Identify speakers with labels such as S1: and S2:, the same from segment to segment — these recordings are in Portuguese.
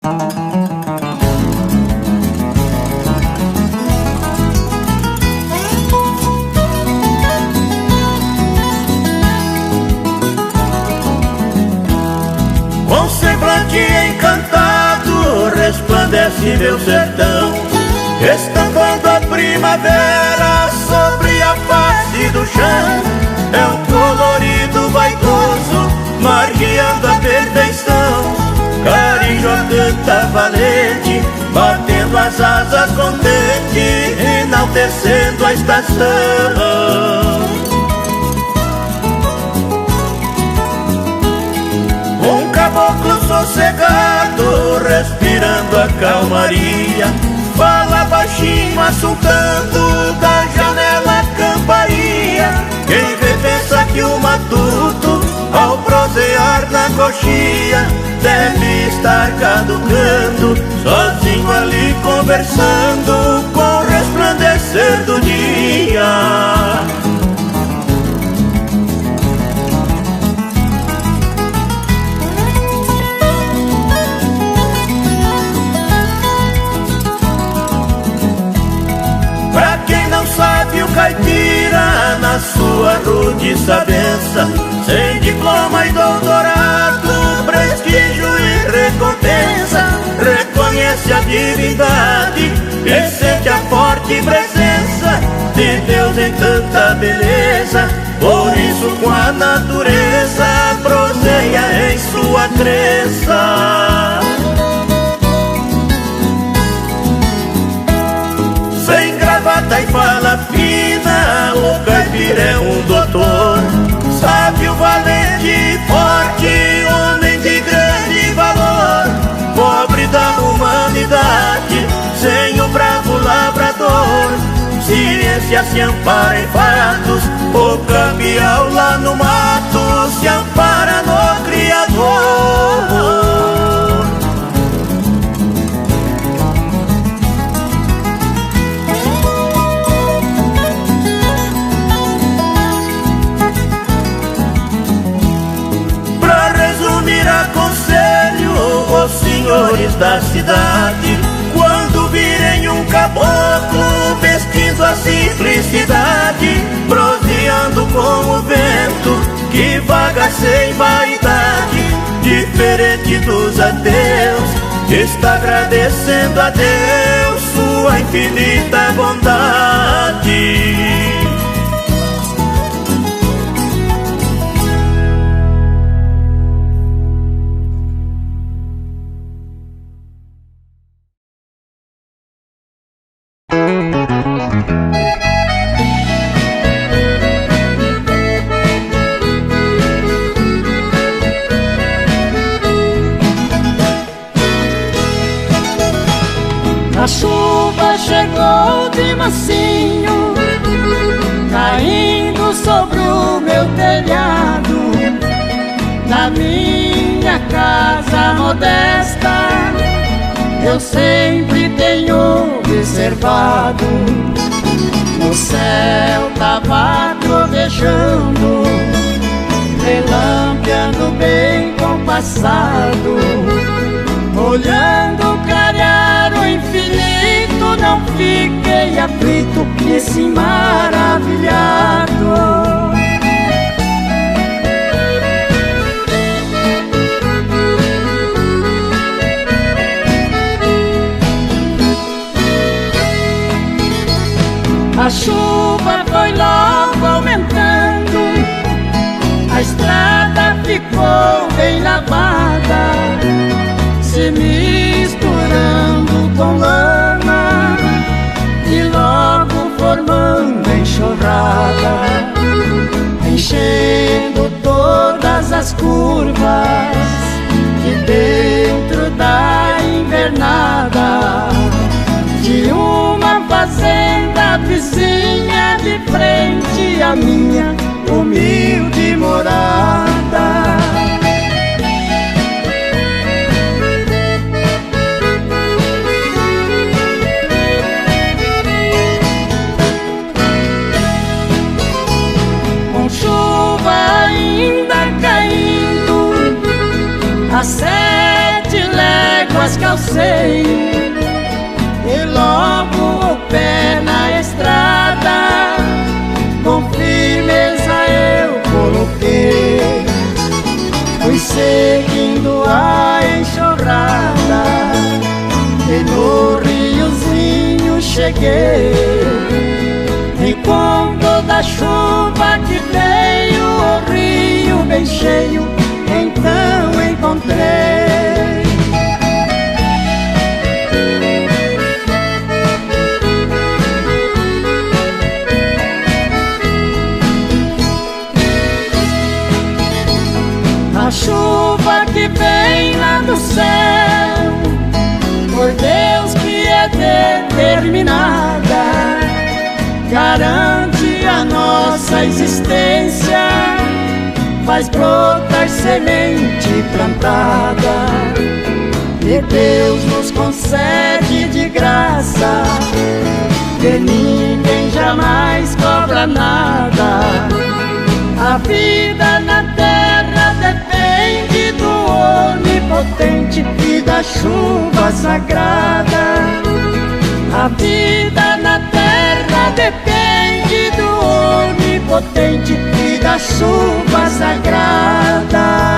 S1: Com semblante encantado resplandece meu sertão, estampando a primavera sobre a face do chão. É um colorido vaidoso, margeando a perfeição. Carijó canta valente, batendo as asas contente, enaltecendo a estação. Um caboclo sossegado, respirando a calmaria, fala baixinho assultando da janela a camparia. Quem vê pensa que o matuto, ao prosear na coxia, deve estar caducando, sozinho ali conversando com o resplandecer do dia. Pra quem não sabe, o caipira, na sua rude sabença, sem diploma e doutorado, prestígio e recompensa, reconhece a divindade e sente a forte presença de Deus em tanta beleza. Por isso com a natureza proseia em sua crença. Sem gravata e fala fina, o caipira é um doutor, sábio, valente e forte, homem de grande valor, pobre da humanidade, sem o bravo lavrador. Ciência se ampara em fatos, o cambial lá no mato se ampara no Criador. Aconselho os senhores da cidade, quando virem um caboclo vestindo a simplicidade, proseando com o vento que vaga sem vaidade, diferente dos ateus, está agradecendo a Deus sua infinita bondade.
S2: A chuva chegou de mansinho, caindo sobre o meu telhado. Na minha casa modesta, eu sempre tenho observado. O céu tava trovejando, relampeando bem compassado. Olhando clarear o infinito, não fiquei aflito e sim maravilhado. A chuva foi logo aumentando, a estrada ficou bem lavada, se misturando com lama e logo formando enxurrada, enchendo todas as curvas de dentro da invernada de uma fazenda vizinha de frente à minha humilde morada. Com chuva ainda caindo, a 7 léguas mas calcei e logo o pé na estrada com firmeza eu coloquei. Fui seguindo a enxurrada e no riozinho cheguei. E com toda a chuva que veio, o rio bem cheio, então encontrei. A chuva que vem lá do céu, por Deus que é determinada, garante a nossa existência, faz brotar semente plantada. E Deus nos concede de graça, que ninguém jamais cobra nada. A vida na terra depende do onipotente e da chuva sagrada. A vida na terra depende do onipotente e da chuva sagrada.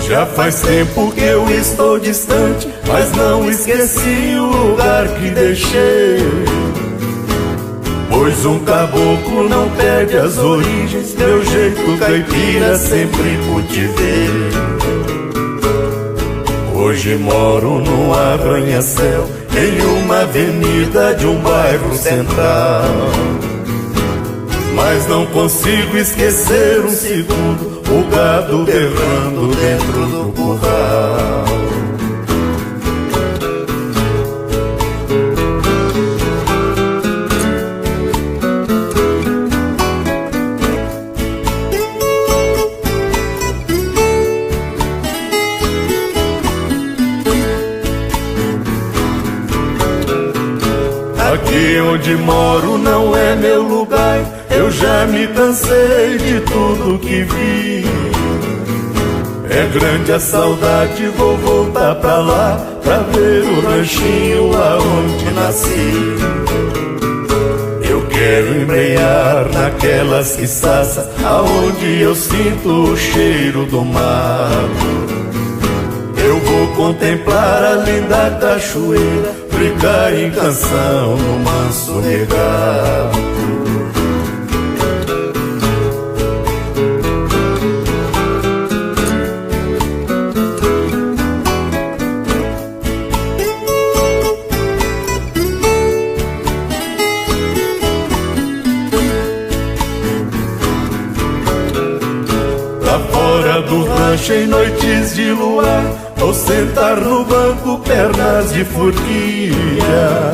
S1: Já faz tempo que eu estou distante, mas não esqueci o lugar que deixei. Pois um caboclo não perde as origens, meu jeito caipira sempre pude ver. Hoje moro num arranha-céu, em uma avenida de um bairro central. Mas não consigo esquecer um segundo o gado berrando dentro do curral. Aqui onde moro não é meu lugar, eu já me cansei de tudo que vi. É grande a saudade, vou voltar pra lá, pra ver o ranchinho aonde nasci. Eu quero embrear naquelas quiçaças, aonde eu sinto o cheiro do mato. Eu vou contemplar a linda cachoeira, brincar em canção no manso regato. Lá fora do rancho em noites de luar, vou sentar no banco, pernas de forquilha,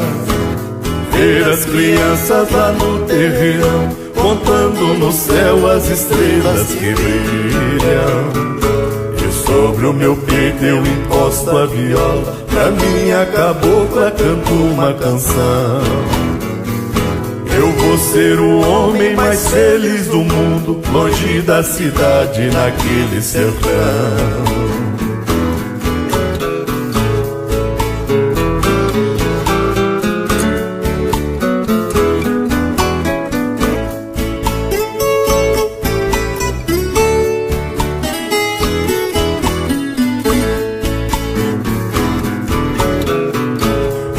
S1: ver as crianças lá no terreirão, contando no céu as estrelas que brilham. E sobre o meu peito eu encosto a viola, pra minha cabocla canto uma canção. Eu vou ser o homem mais feliz do mundo, longe da cidade, naquele sertão.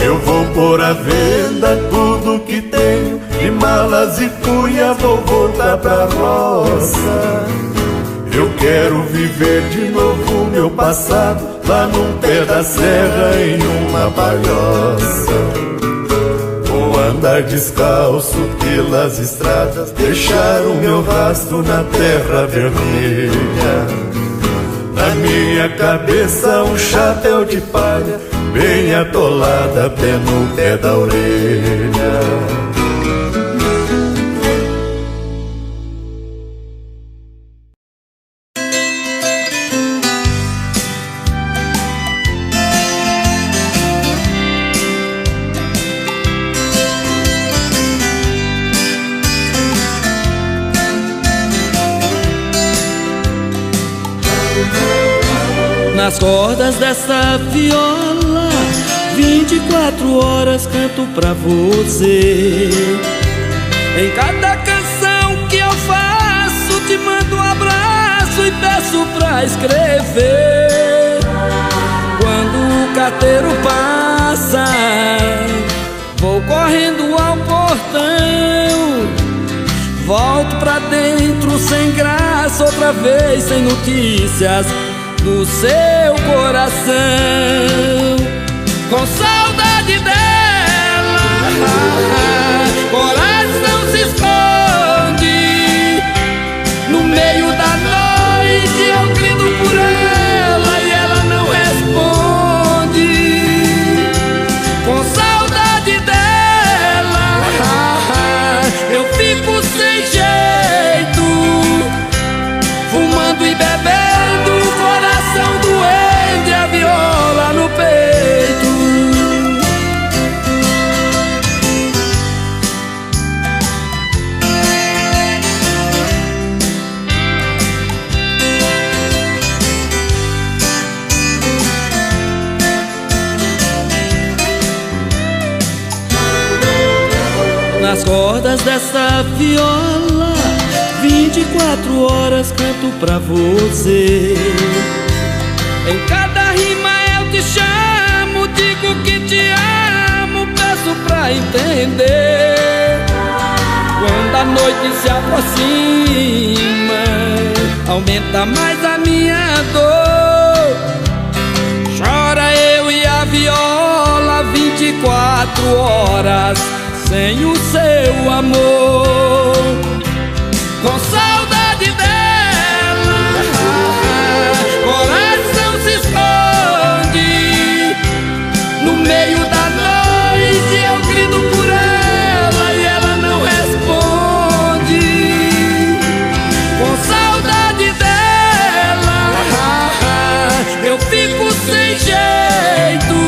S1: Eu vou pôr à venda tudo que tenho, de malas e cuia vou voltar pra roça. Eu quero viver de novo meu passado, lá num pé da serra em uma palhoça. Vou andar descalço pelas estradas, deixar o meu rastro na terra vermelha. Na minha cabeça um chapéu de palha, bem atolada até no pé da orelha.
S3: Nas cordas dessa viola, 24 horas canto pra você. Em cada canção que eu faço, te mando um abraço e peço pra escrever. Quando o carteiro passa, vou correndo ao portão, volto pra dentro sem graça, outra vez sem notícias do seu coração. Com saudade dela, coração se esconde. No meio da noite eu grito por ela e ela não responde. Com saudade dela, eu fico sem jeito, fumando e bebendo, coração doente, a viola no peito. Nas cordas dessa viola, 24 horas canto pra você. Em cada rima eu te chamo, digo que te amo, peço pra entender. Quando a noite se aproxima, aumenta mais a minha dor. Chora eu e a viola, 24 horas sem o seu amor. Com saudade dela, coração se esconde. No meio da noite eu grito por ela e ela não responde. Com saudade dela, eu fico sem jeito,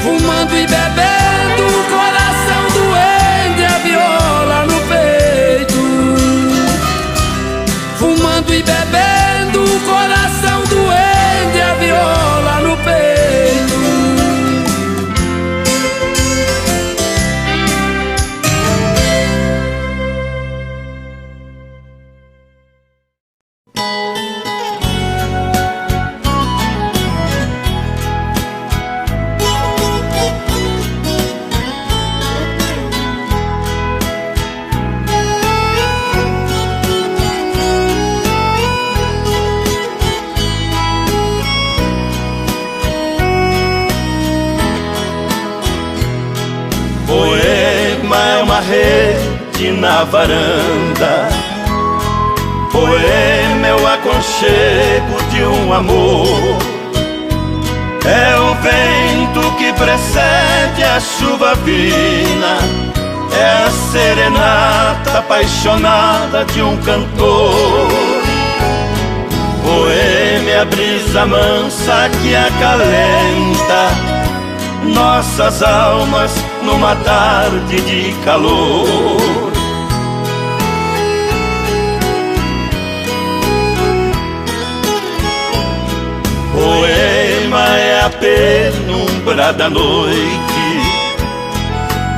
S3: fumando e bebendo, coração doente, a viola no peito. Fumando e bebendo, coração doente, a viola no peito.
S1: Rede na varanda, poema é o aconchego de um amor. É o vento que precede a chuva fina, é a serenata apaixonada de um cantor. Poema é a brisa mansa que acalenta nossas almas numa tarde de calor. Poema é a penumbra da noite,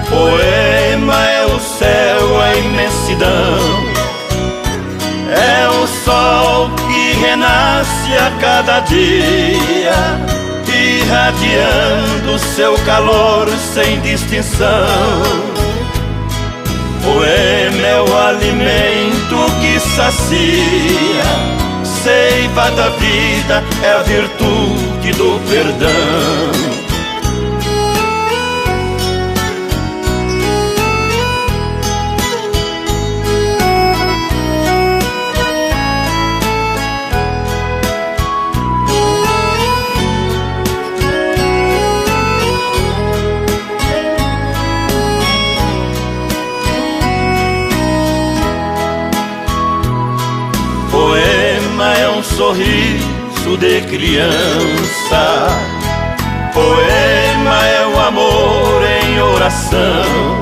S1: poema é o céu, a imensidão, é o sol que renasce a cada dia, irradiando seu calor sem distinção. Poema é o alimento que sacia, seiva da vida, é a virtude do perdão. Sorriso de criança, poema é o amor em oração,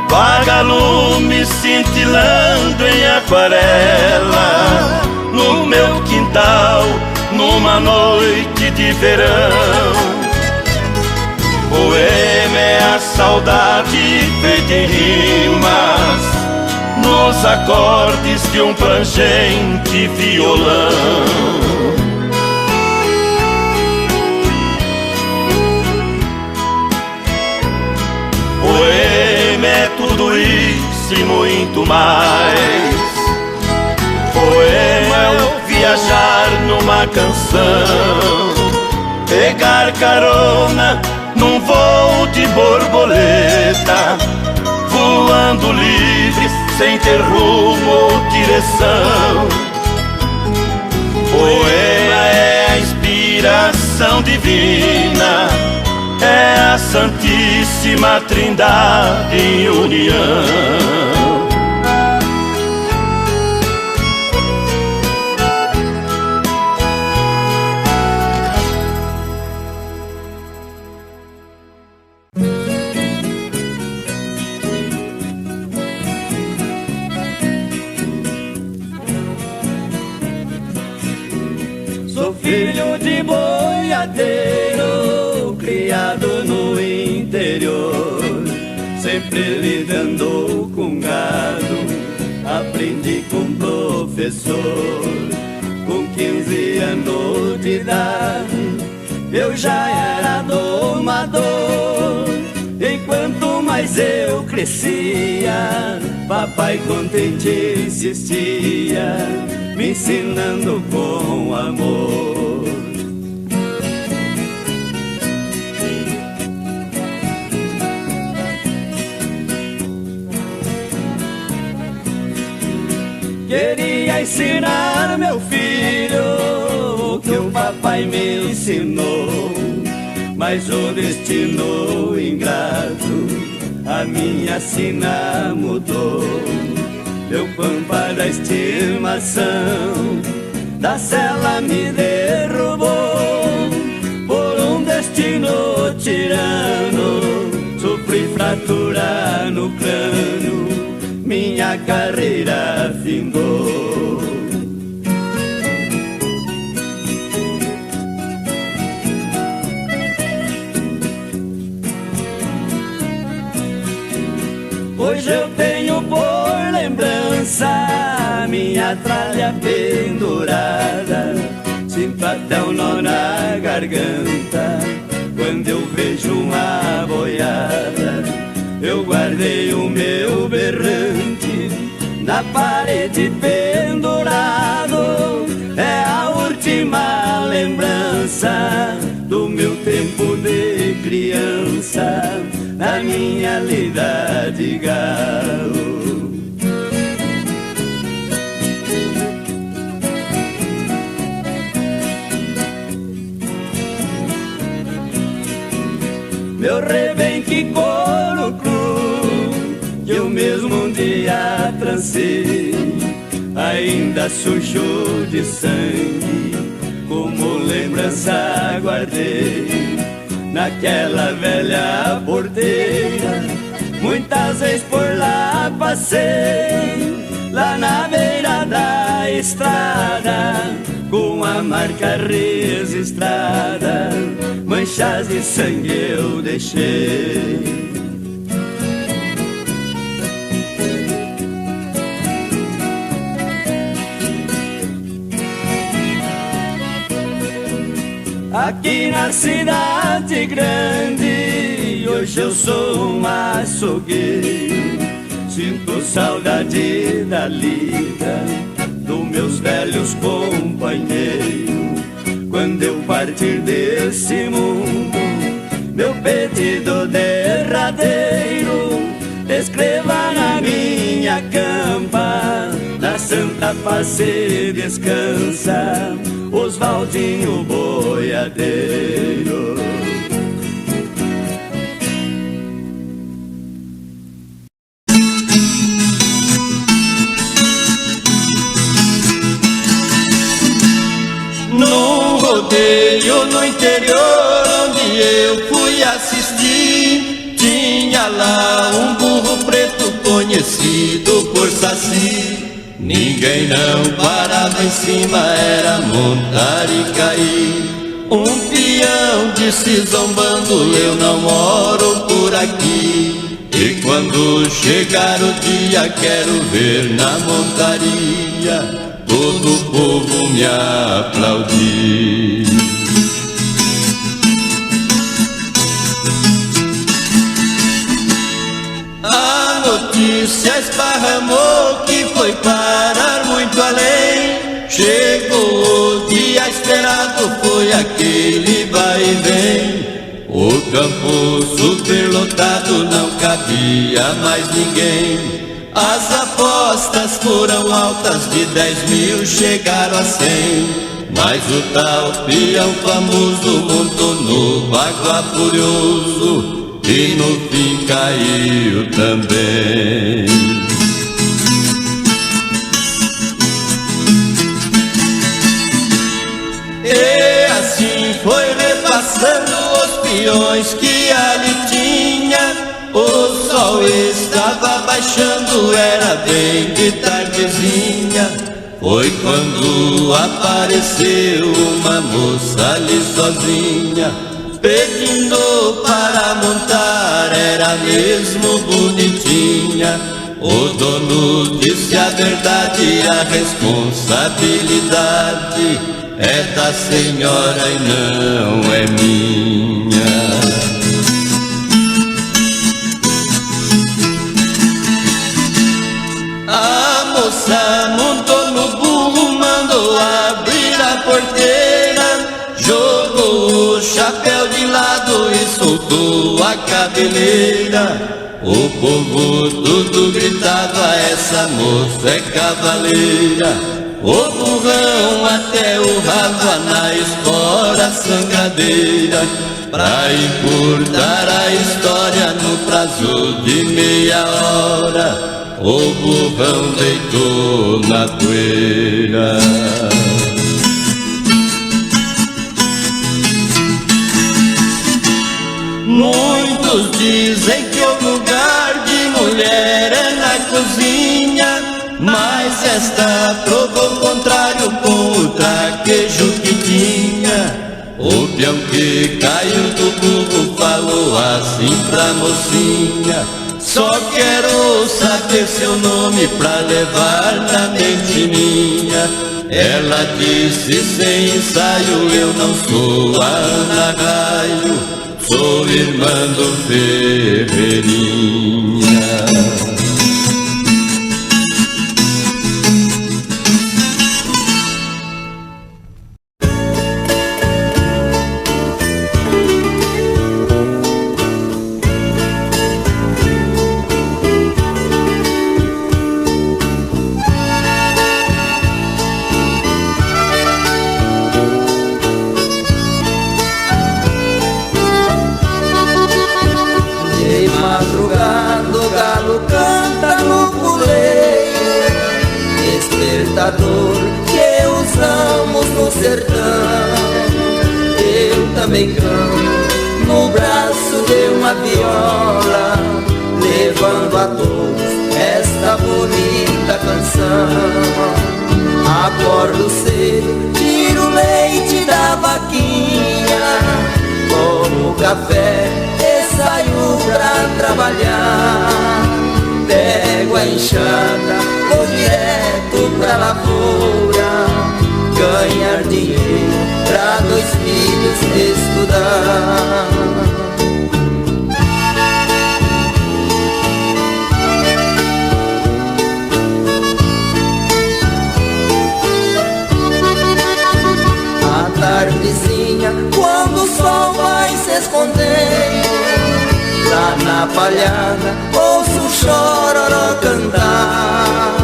S1: vagalume cintilando em aquarela, no meu quintal numa noite de verão. Poema é a saudade feita em rimas, nos acordes de um plangente violão. Poema é tudo isso e muito mais. Poema é o viajar numa canção, pegar carona num voo de borboleta, voando livre sem ter rumo ou direção. Poema é a inspiração divina, é a Santíssima Trindade em união.
S2: Sou filho de boiadeiro, criado no interior, sempre lidando com gado, aprendi com professor. Com 15 anos de idade, eu já era domador. Enquanto mais eu crescia, papai contente insistia, me ensinando com amor. Queria ensinar meu filho o que o papai me ensinou, mas o destino ingrato a minha sina mudou. Meu pampa da estimação da cela me derrubou. Por um destino tirano sofri fratura no crânio, minha carreira findou. Hoje eu tenho por lembrança minha tralha pendurada, sinto até um nó na garganta quando eu vejo uma boiada. Eu guardei o meu berrante na parede pendurado, é a última lembrança do meu tempo de criança, na minha lida de galo. Meu rebenque couro cru, que eu mesmo um dia trancei, ainda sujo de sangue, como lembrança guardei. Naquela velha porteira, muitas vezes por lá passei, lá na beira da estrada, com a marca registrada, manchas de sangue eu deixei. Aqui na cidade grande, hoje eu sou um açougueiro, sinto saudade da lida dos meus velhos companheiros. Quando eu partir desse mundo, meu pedido derradeiro, escreva na minha campa, na Santa Paz se descansa Oswaldinho boiadeiro.
S1: Num rodeio no interior onde eu fui assistir, tinha lá um burro preto conhecido por Saci. Ninguém não parava em cima, era montar e cair. Um peão disse zombando, eu não moro por aqui. E quando chegar o dia quero ver na montaria todo o povo me aplaudir. A notícia esparramou que foi parar muito além. Chegou o dia esperado, foi aquele vai e vem. O campo superlotado, não cabia mais ninguém. As apostas foram altas, de 10 mil chegaram a 100. Mas o tal peão famoso montou no Bagua furioso e no fim caiu também. E assim foi repassando os peões que ali tinha. O sol estava baixando, era bem de tardezinha. Foi quando apareceu uma moça ali sozinha, pedindo para montar, era mesmo bonitinha. O dono disse a verdade, a responsabilidade é da senhora e não é minha. A moça montou no burro, mandou abrir a porteira, jogou o chapéu de lado e soltou a cabeleira. O povo tudo gritava, essa moça é cavaleira. O burrão até o rabo na espora sangradeira, pra encurtar a história no prazo de meia hora, o burrão deitou na poeira. Muitos dizem que o lugar de mulher é na cozinha, mas esta provou o contrário com o traquejo que tinha. O peão que caiu do burro falou assim pra mocinha: só quero saber seu nome pra levar na mente minha. Ela disse sem ensaio: eu não sou a Ana Raio, sou irmã do Ferreirinha.
S4: Que usamos no sertão, eu também canto no braço de uma viola, levando a todos esta bonita canção. Acordo cedo, tiro o leite da vaquinha, tomo café e saio pra trabalhar. Pego a enxada, vou direto pra lavoura, ganhar dinheiro pra 2 filhos estudar. A tardezinha, quando o sol vai se escondendo, lá na palhada ouço o chororó cantar,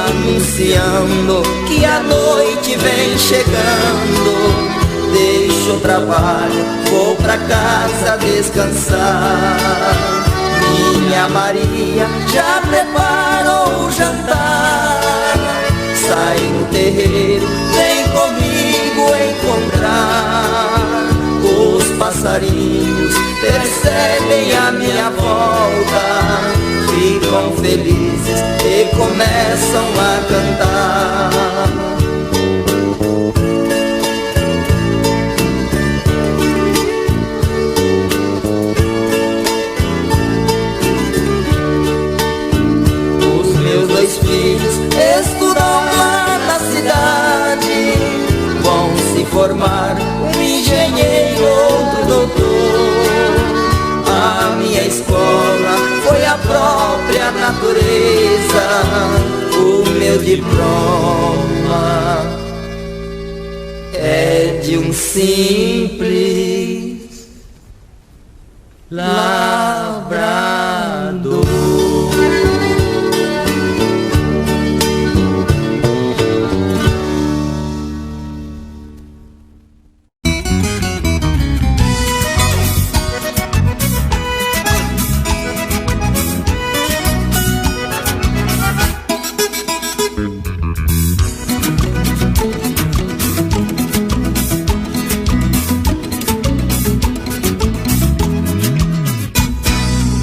S4: anunciando que a noite vem chegando. Deixo o trabalho, vou pra casa descansar. Minha Maria já preparou o jantar, sai no terreiro, vem comigo encontrar. Os passarinhos percebem a minha volta, ficam ficam felizes e começam a cantar. Os meus dois filhos estudam lá na cidade, vão se formar, um engenheiro, outro doutor. A minha escola foi a própria natureza, o meu diploma é de um simples lavrador.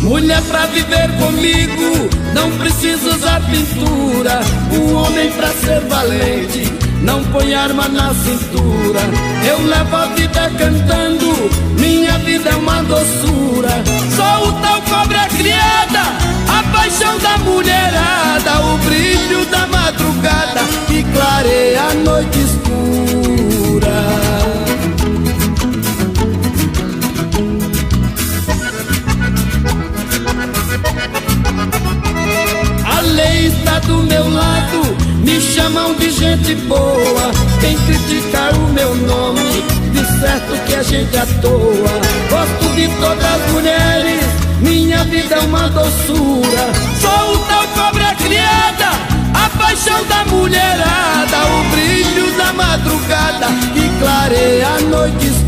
S3: Mulher, pra viver comigo não precisa usar pintura. O homem, pra ser valente, não põe arma na cintura. Eu levo a vida cantando, minha vida é uma doçura. Sou o tal cobra criada, a paixão da mulherada, o brilho da madrugada que clareia a noite escura. A lei está do meu lado, me chamam de gente boa. Quem criticar o meu nome, de certo que é gente à toa. Gosto de todas as mulheres, minha vida é uma doçura. Sou o tal cobra criada, a paixão da mulherada, o brilho da madrugada que clareia a noite escura.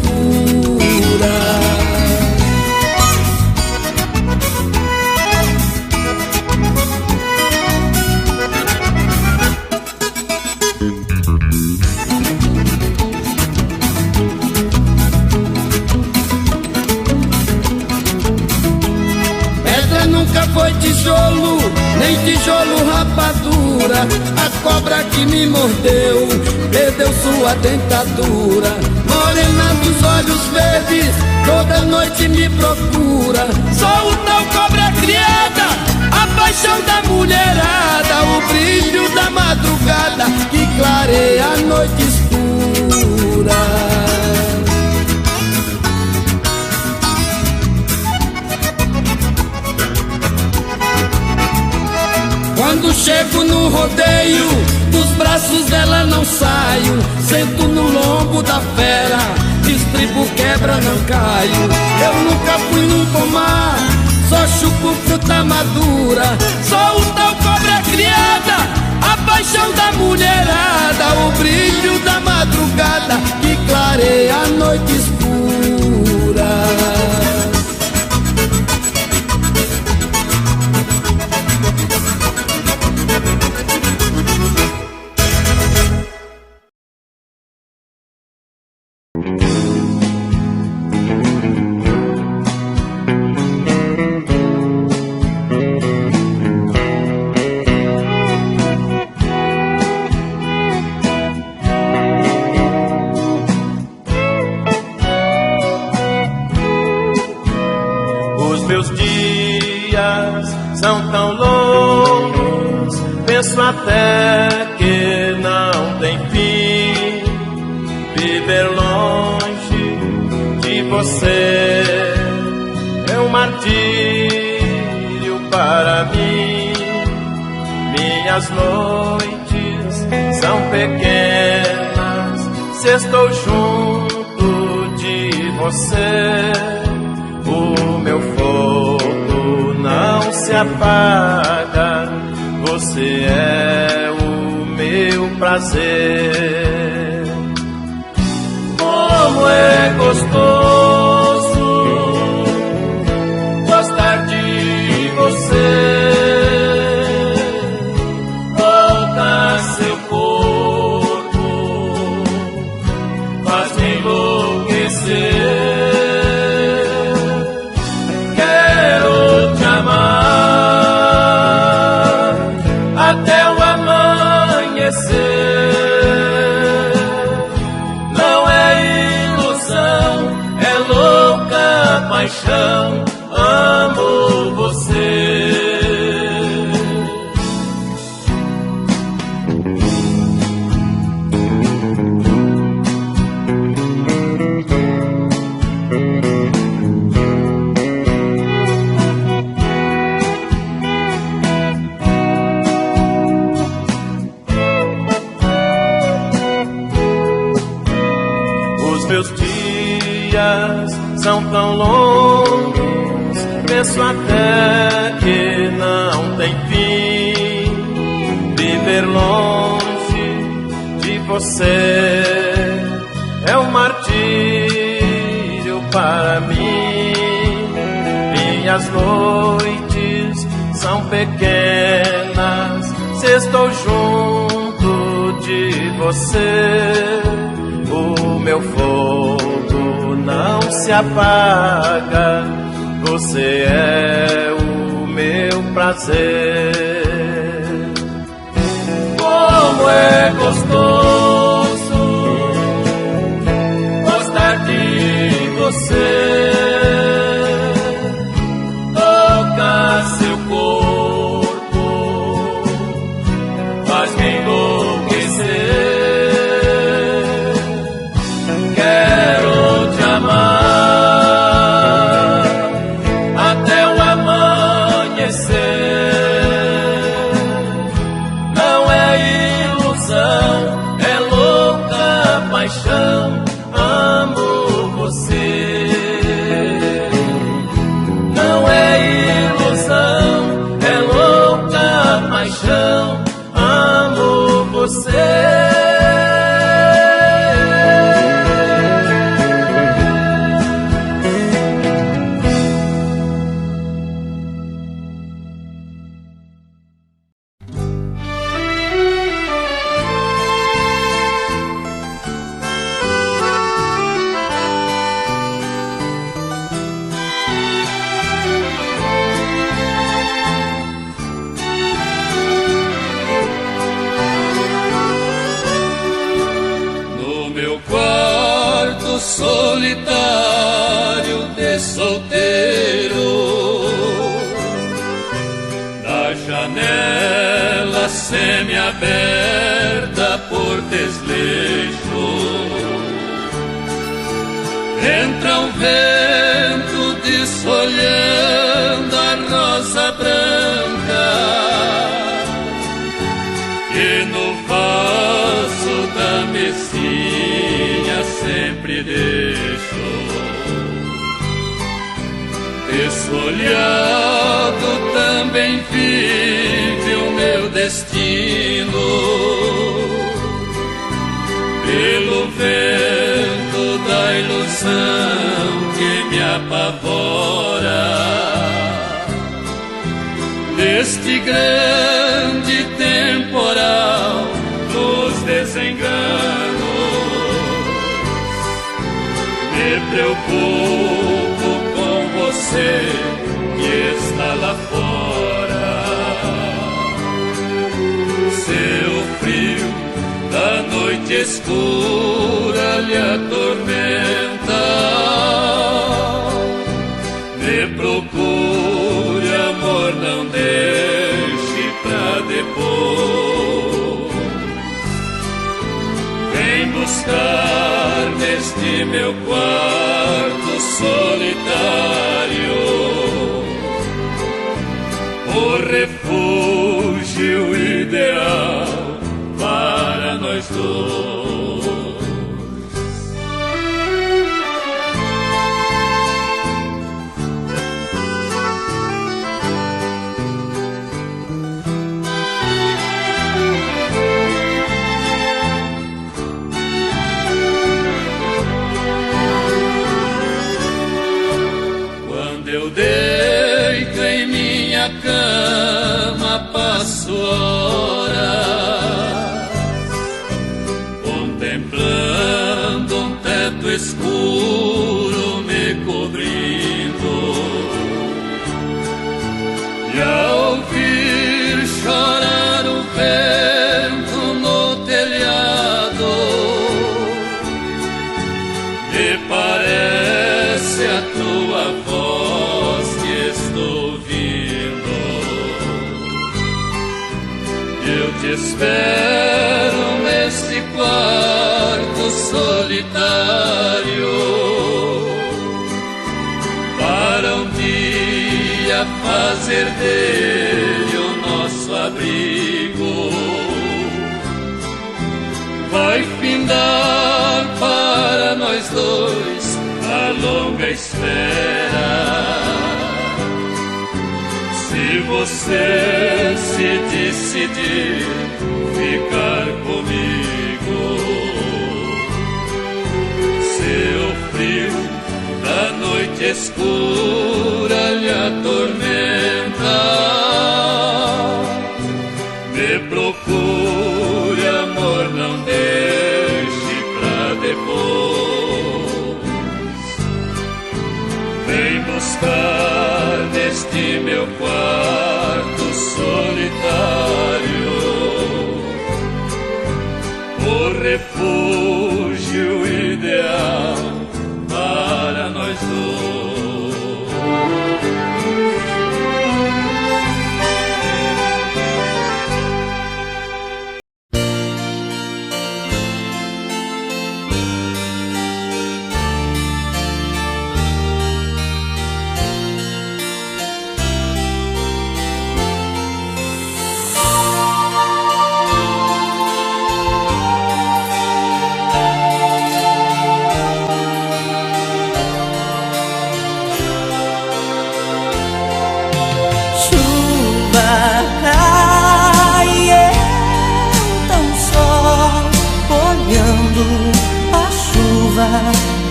S3: Foi tijolo, nem tijolo rapadura. A cobra que me mordeu perdeu sua dentadura. Morena dos olhos verdes, toda noite me procura. Sou o tal cobra criada, a paixão da mulherada, o brilho da madrugada que clareia a noite escura. Quando chego no rodeio, dos braços dela não saio. Sento no lombo da fera, estribo quebra, não caio. Eu nunca fui num pomar, só chupo fruta madura. Sou o tal cobra criada, a paixão da mulherada, o brilho da madrugada que clareia a noite escura.
S1: Até que não tem fim, viver longe de você é um martírio para mim. Minhas noites são pequenas, se estou junto de você. O meu fogo não se apaga, você é o meu prazer. Como é gostoso gostar de você. Tocar seu corpo faz-me enlouquecer. Quero te amar são tão longos, penso até que não tem fim. Viver longe de você é um martírio para mim. Minhas noites são pequenas se estou junto de você. O meu fogo não se apaga, você é o meu prazer. Como é gostoso gostar de você, tocar seu corpo faz-me enlouquecer. Quero te amar até o amanhecer. Não é ilusão, é louca paixão. Amo você. Não é ilusão, é louca paixão. Amo você.
S3: Solitário de solteiro, na janela semi-aberta por desleixo, entra um vento desfolhando a rosa branca que no vaso da mesinha sempre deixo. Desfolhado também vive o meu destino, pelo vento da ilusão que me apavora. Neste grande temporal dos desenganos, me preocupo com você que está lá fora. Seu frio da noite escura lhe atormenta. Me procure, amor, não deixe pra depois. Vem buscar neste meu quarto solitário o refúgio ideal para nós dois. Eu deito em minha cama, passo horas contemplando um teto escuro me cobrindo, e ao ouvir chorar o vento no telhado, me parece a tua voz que estou ouvindo. Eu te espero neste quarto solitário para um dia fazer dele o nosso abrigo. Vai findar para nós dois a longa
S5: me espera. Se você se decidir ficar comigo, se o frio da noite escura lhe atormenta, me procure, amor, não deixe pra depois. Vem buscar neste meu quarto solitário o refúgio ideal para nós dois.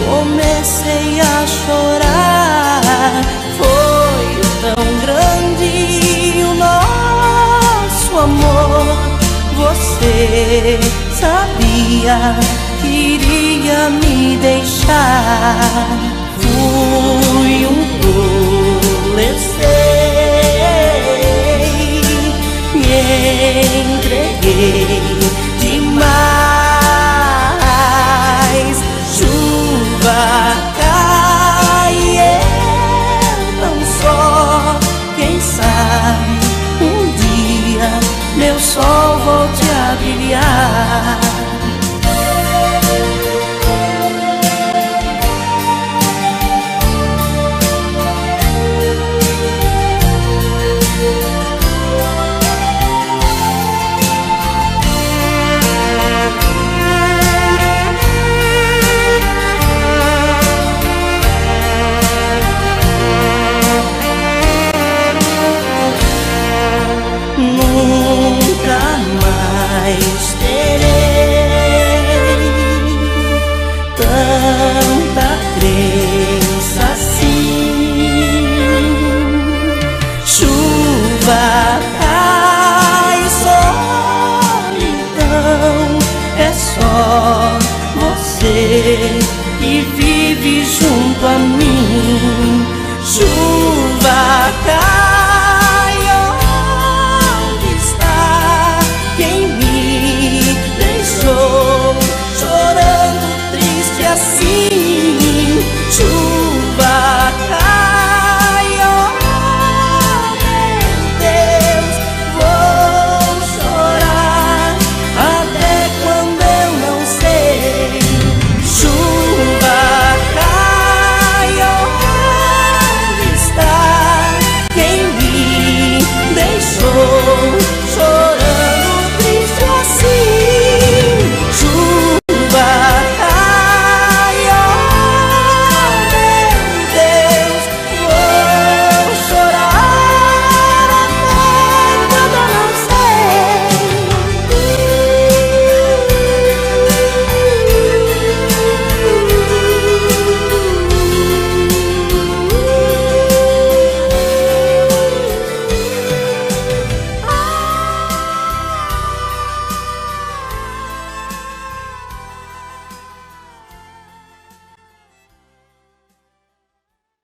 S6: Comecei a chorar, foi tão grande o nosso amor. Você sabia que iria me deixar. Fui um tolo,